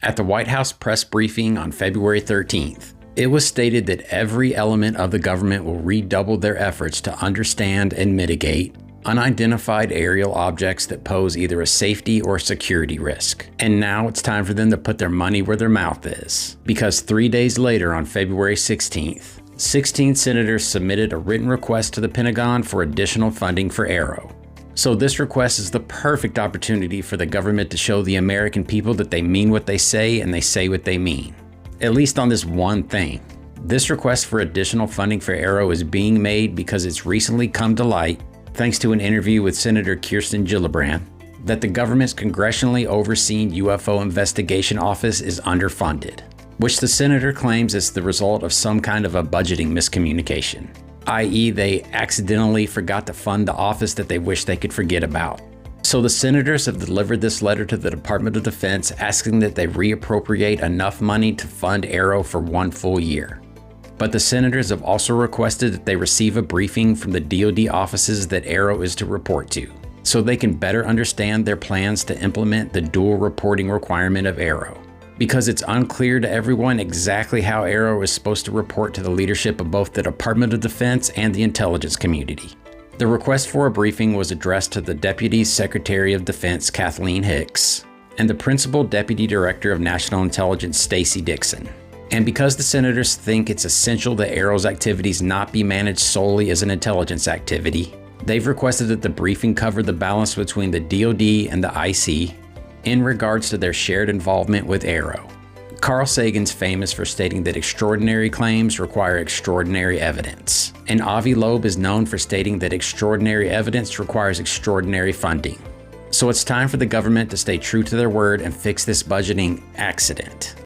At the White House press briefing on February 13th, it was stated that every element of the government will redouble their efforts to understand and mitigate unidentified aerial objects that pose either a safety or security risk. And now it's time for them to put their money where their mouth is. Because 3 days later, on February 16th, 16 senators submitted a written request to the Pentagon for additional funding for AARO. So this request is the perfect opportunity for the government to show the American people that they mean what they say and they say what they mean. At least on this one thing. This request for additional funding for AARO is being made because it's recently come to light, thanks to an interview with Senator Kirsten Gillibrand, that the government's congressionally overseen UFO investigation office is underfunded, which the senator claims is the result of some kind of a budgeting miscommunication, i.e. they accidentally forgot to fund the office that they wish they could forget about. So the senators have delivered this letter to the Department of Defense asking that they reappropriate enough money to fund AARO for 1 full year. But the senators have also requested that they receive a briefing from the DoD offices that AARO is to report to, so they can better understand their plans to implement the dual reporting requirement of AARO. Because it's unclear to everyone exactly how AARO is supposed to report to the leadership of both the Department of Defense and the intelligence community. The request for a briefing was addressed to the Deputy Secretary of Defense, Kathleen Hicks, and the Principal Deputy Director of National Intelligence, Stacey Dixon. And because the senators think it's essential that AARO's activities not be managed solely as an intelligence activity, they've requested that the briefing cover the balance between the DoD and the IC in regards to their shared involvement with AARO. Carl Sagan's famous for stating that extraordinary claims require extraordinary evidence, and Avi Loeb is known for stating that extraordinary evidence requires extraordinary funding. So it's time for the government to stay true to their word and fix this budgeting accident.